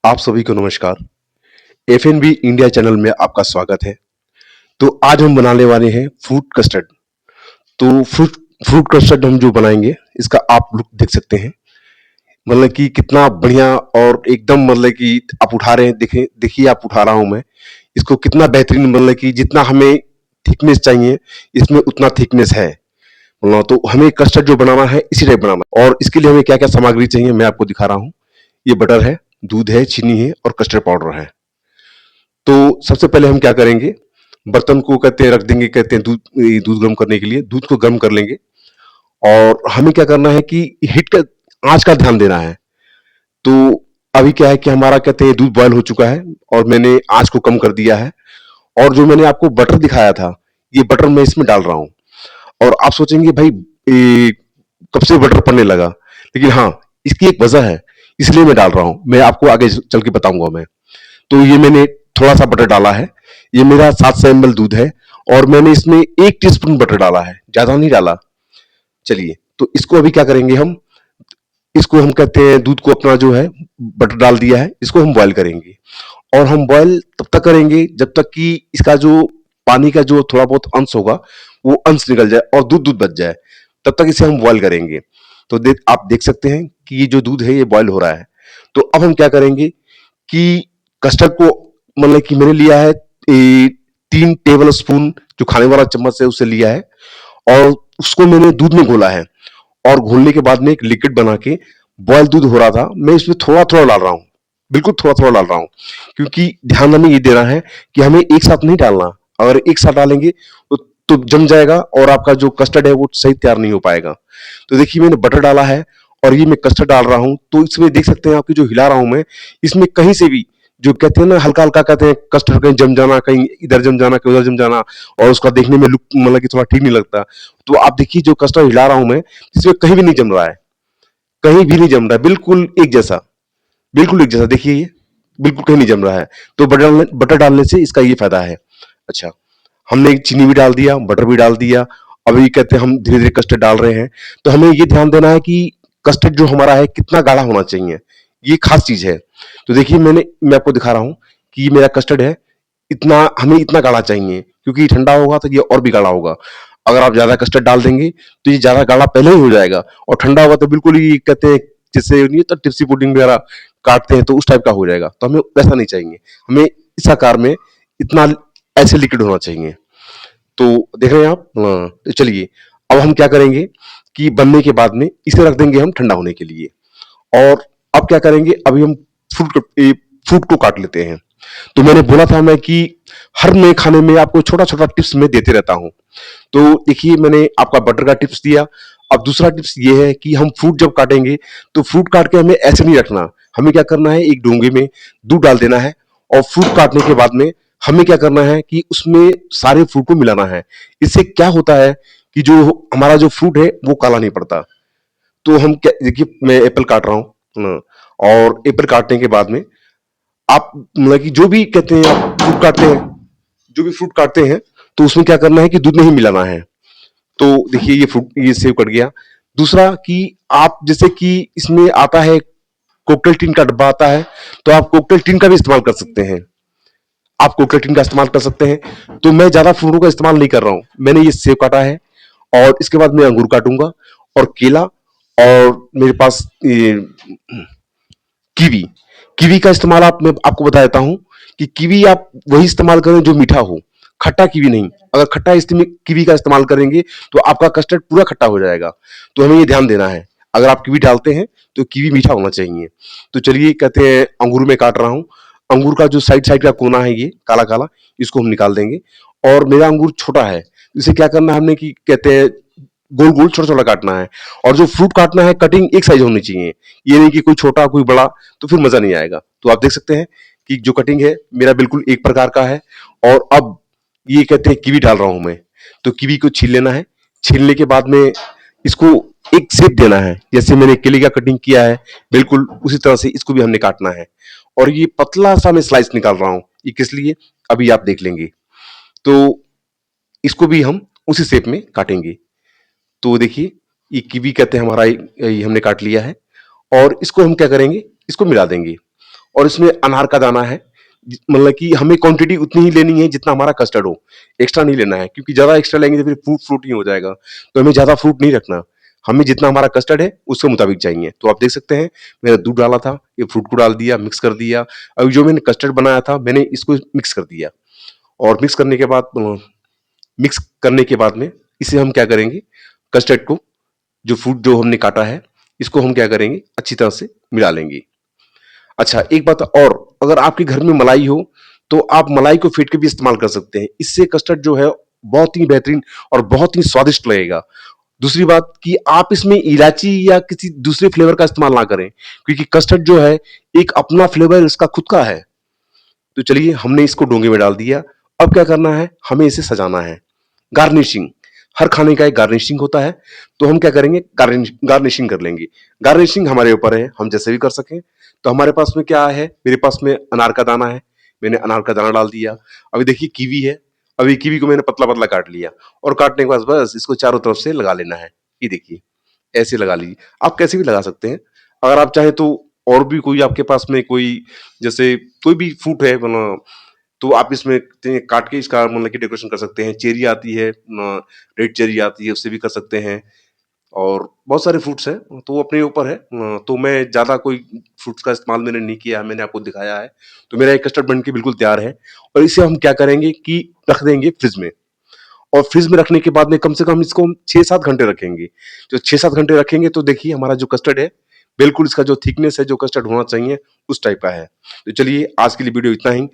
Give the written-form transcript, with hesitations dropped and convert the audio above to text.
आप सभी को नमस्कार। एफ&बी इंडिया चैनल में आपका स्वागत है। तो आज हम बनाने वाले हैं फ्रूट कस्टर्ड। तो फ्रूट फ्रूट कस्टर्ड हम जो बनाएंगे इसका आप लुक देख सकते हैं। मतलब कि कितना बढ़िया और एकदम मतलब कि आप उठा रहे हैं, देखें देखिए आप उठा रहा हूं मैं इसको, कितना बेहतरीन, मतलब कि जितना हमें थिकनेस चाहिए इसमें उतना थिकनेस है। मतलब तो हमें कस्टर्ड जो बनाना है इसी टाइप बनाना है। और इसके लिए हमें क्या क्या सामग्री चाहिए मैं आपको दिखा रहा हूँ। ये बटर है, दूध है, चीनी है और कस्टर्ड पाउडर है। तो सबसे पहले हम क्या करेंगे, बर्तन को कहते हैं रख देंगे, कहते हैं दूध दूध गर्म करने के लिए दूध को गर्म कर लेंगे। और हमें क्या करना है कि हीट का, आंच का ध्यान देना है। तो अभी क्या है कि हमारा कहते हैं दूध बॉयल हो चुका है और मैंने आंच को कम कर दिया है। और जो मैंने आपको बटर दिखाया था, ये बटर मैं इसमें डाल रहा हूँ। और आप सोचेंगे भाई कब से बटर पड़ने लगा, लेकिन हाँ, इसकी एक वजह है, इसलिए मैं डाल रहा हूँ। मैं आपको आगे चल के बताऊंगा मैं। तो ये मैंने थोड़ा सा बटर डाला है। ये मेरा 700 ml दूध है और मैंने इसमें 1 टीस्पून बटर डाला है, ज्यादा नहीं डाला। चलिए, तो इसको अभी क्या करेंगे हम, इसको हम कहते हैं दूध को अपना जो है बटर डाल दिया है, इसको हम बॉयल करेंगे। और हम बॉयल तब तक करेंगे जब तक कि इसका जो पानी का जो थोड़ा बहुत अंश होगा वो अंश निकल जाए और दूध दूध बच जाए, तब तक इसे हम बॉयल करेंगे। तो आप देख सकते हैं कि ये जो दूध है ये बॉयल हो रहा है। तो अब हम क्या करेंगे कि कस्टर्ड को, मतलब कि मैंने लिया है 3 टेबल स्पून, जो खाने वाला चम्मच है उससे लिया है। और उसको मैंने दूध में घोला है। और घोलने के बाद में एक लिक्विड बना के, बॉयल दूध हो रहा था, मैं इसमें थोड़ा थोड़ा डाल रहा हूँ, बिल्कुल थोड़ा थोड़ा डाल रहा हूँ। क्योंकि ध्यान हमें ये देना है कि हमें एक साथ नहीं डालना। अगर एक साथ डालेंगे तो जम जाएगा और आपका जो कस्टर्ड है वो सही तैयार नहीं हो पाएगा। तो देखिए मैंने बटर डाला है और ये मैं कस्टर्ड डाल रहा हूँ। तो इसमें देख सकते हैं आपकी, जो हिला रहा हूं मैं, इसमें कहीं से भी जो कहते हैं ना हल्का हल्का, कहते हैं कस्टर्ड कहीं जम जाना, कहीं इधर जम जाना, कहीं उधर जम जाना, और उसका देखने में लुक मतलब कि थोड़ा ठीक नहीं लगता। तो आप देखिए जो कस्टर्ड हिला रहा हूं मैं, इसमें कहीं भी नहीं जम रहा है, कहीं भी नहीं जम रहा है, बिल्कुल एक जैसा, बिल्कुल एक जैसा। देखिए ये बिल्कुल कहीं नहीं जम रहा है। तो बटर डालने से इसका ये फायदा है। अच्छा, हमने चीनी भी डाल दिया, बटर भी डाल दिया। अभी कहते हैं हम धीरे धीरे कस्टर्ड डाल रहे हैं। तो हमें ये ध्यान देना है कि कस्टर्ड जो हमारा है कितना गाढ़ा होना चाहिए, ये खास चीज है। तो देखिए मैं आपको दिखा रहा हूँ कि ये मेरा कस्टर्ड है, इतना हमें इतना गाढ़ा चाहिए, क्योंकि ठंडा होगा तो ये और भी गाढ़ा होगा। अगर आप ज्यादा कस्टर्ड डाल देंगे तो ये ज्यादा गाढ़ा पहले ही हो जाएगा, और ठंडा होगा तो बिल्कुल ही कहते हैं जैसे नहीं तो टिप्सी पुडिंग वगैरह काटते हैं तो उस टाइप का हो जाएगा। तो हमें वैसा नहीं चाहिए, हमें इस आकार में इतना ऐसे लिक्विड होना चाहिए। तो देख रहे हैं आप, हाँ। तो चलिए, अब हम क्या करेंगे कि बनने के बाद में इसे रख देंगे हम ठंडा होने के लिए। और अब क्या करेंगे, अभी हम फ्रूट को काट लेते हैं। तो मैंने बोला था मैं कि हर नए खाने में आपको छोटा छोटा टिप्स मैं देते रहता हूँ। तो देखिए मैंने आपका बटर का टिप्स दिया। अब दूसरा टिप्स ये है कि हम फ्रूट जब काटेंगे तो फ्रूट काट के हमें ऐसे नहीं रखना। हमें क्या करना है, एक डोंगे में दूध डाल देना है। और फ्रूट काटने के बाद में हमें क्या करना है कि उसमें सारे फ्रूट को मिलाना है। इससे क्या होता है कि जो हमारा जो फ्रूट है वो काला नहीं पड़ता। तो हम क्या, देखिए मैं एप्पल काट रहा हूँ, और एप्पल काटने के बाद में आप मतलब कि जो भी कहते हैं आप फ्रूट काटते हैं, जो भी फ्रूट काटते हैं, तो उसमें क्या करना है कि दूध नहीं मिलाना है। तो देखिए ये फ्रूट, ये सेव कट गया। दूसरा कि आप जैसे कि इसमें आता है कोकटेल टीन का डब्बा आता है, तो आप कोकटेल टीन का भी इस्तेमाल कर सकते हैं। आप कोकटेल टीन का इस्तेमाल कर सकते हैं। तो मैं ज्यादा फ्रूटों का इस्तेमाल नहीं कर रहा हूं, मैंने ये सेव काटा है। और इसके बाद मैं अंगूर काटूंगा और केला। और मेरे पास ये कीवी, कीवी का इस्तेमाल आप, मैं आपको बता देता हूं कि कीवी आप वही इस्तेमाल करें जो मीठा हो, खट्टा कीवी नहीं। अगर खट्टा कीवी का इस्तेमाल करेंगे तो आपका कस्टर्ड पूरा खट्टा हो जाएगा। तो हमें ये ध्यान देना है, अगर आप कीवी डालते हैं तो कीवी मीठा होना चाहिए। तो चलिए, कहते हैं अंगूर में काट रहा हूँ। अंगूर का जो साइड साइड का कोना है ये काला काला, इसको हम निकाल देंगे। और मेरा अंगूर छोटा है, इसे क्या करना है हमने कि कहते हैं गोल गोल छोटा छोटा काटना है। और जो फ्रूट काटना है, कटिंग एक साइज होनी चाहिए, ये नहीं कि कोई छोटा कोई बड़ा, तो फिर मजा नहीं आएगा। तो आप देख सकते हैं कि जो कटिंग है मेरा बिल्कुल एक प्रकार का है। और अब ये कहते हैं कीवी डाल रहा हूं मैं। तो कीवी को छील लेना है। छीलने के बाद में इसको एक शेप देना है, जैसे मैंने केले का कटिंग किया है बिल्कुल उसी तरह से इसको भी हमने काटना है। और ये पतला सा मैं स्लाइस निकाल रहा हूँ, ये किस लिए अभी आप देख लेंगे। तो इसको भी हम उसी शेप में काटेंगे। तो देखिए ये कीवी कहते हैं हमारा, ये हमने काट लिया है। और इसको हम क्या करेंगे, इसको मिला देंगे। और इसमें अनार का दाना है। मतलब कि हमें क्वांटिटी उतनी ही लेनी है जितना हमारा कस्टर्ड हो, एक्स्ट्रा नहीं लेना है, क्योंकि ज्यादा एक्स्ट्रा लेंगे तो फिर फ्रूट फ्रूट ही हो जाएगा। तो हमें ज्यादा फ्रूट नहीं रखना, हमें जितना हमारा कस्टर्ड है उसके मुताबिक चाहिए। तो आप देख सकते हैं मैंने दूध डाला था, ये फ्रूट को डाल दिया, मिक्स कर दिया। अभी जो मैंने कस्टर्ड बनाया था मैंने इसको मिक्स कर दिया, और मिक्स करने के बाद में इसे हम क्या करेंगे, कस्टर्ड को, जो फ्रूट जो हमने काटा है, इसको हम क्या करेंगे, अच्छी तरह से मिला लेंगे। अच्छा, एक बात और, अगर आपके घर में मलाई हो तो आप मलाई को फेंट के भी इस्तेमाल कर सकते हैं। इससे कस्टर्ड जो है बहुत ही बेहतरीन और बहुत ही स्वादिष्ट लगेगा। दूसरी बात कि आप इसमें इलायची या किसी दूसरे फ्लेवर का इस्तेमाल ना करें, क्योंकि कस्टर्ड जो है एक अपना फ्लेवर इसका खुद का है। तो चलिए, हमने इसको डोंगे में डाल दिया। अब क्या करना है, हमें इसे सजाना है। गार्निशिंग, हर खाने का एक गार्निशिंग होता है, तो हम क्या करेंगे, गार्निशिंग कर लेंगे। गार्निशिंग हमारे ऊपर है, हम जैसे भी कर सकें। तो हमारे पास में क्या है, मेरे पास में अनार का दाना है, मैंने अनार का दाना डाल दिया। अभी देखिए कीवी है, अभी कीवी को मैंने पतला पतला काट लिया, और काटने के बाद बस इसको चारों तरफ से लगा लेना है। ये देखिए, ऐसे लगा लीजिए। आप कैसे भी लगा सकते हैं, अगर आप चाहें तो। और भी कोई आपके पास में कोई, जैसे कोई भी फ्रूट है तो आप इसमें काट के इसका मतलब कि डेकोरेशन कर सकते हैं। चेरी आती है, रेड चेरी आती है, उससे भी कर सकते हैं। और बहुत सारे फ्रूट्स हैं, तो वो अपने ऊपर है। तो मैं ज़्यादा कोई फ्रूट्स का इस्तेमाल मैंने नहीं किया है, मैंने आपको दिखाया है। तो मेरा एक कस्टर्ड बन के बिल्कुल तैयार है, और इसे हम क्या करेंगे कि रख देंगे फ्रिज में। और फ्रिज में रखने के बाद में कम से कम इसको हम 6-7 घंटे रखेंगे। जो 6-7 घंटे रखेंगे तो देखिए हमारा जो कस्टर्ड है, बिल्कुल इसका जो थिकनेस है, जो कस्टर्ड होना चाहिए, उस टाइप का है। तो चलिए, आज के लिए वीडियो इतना ही।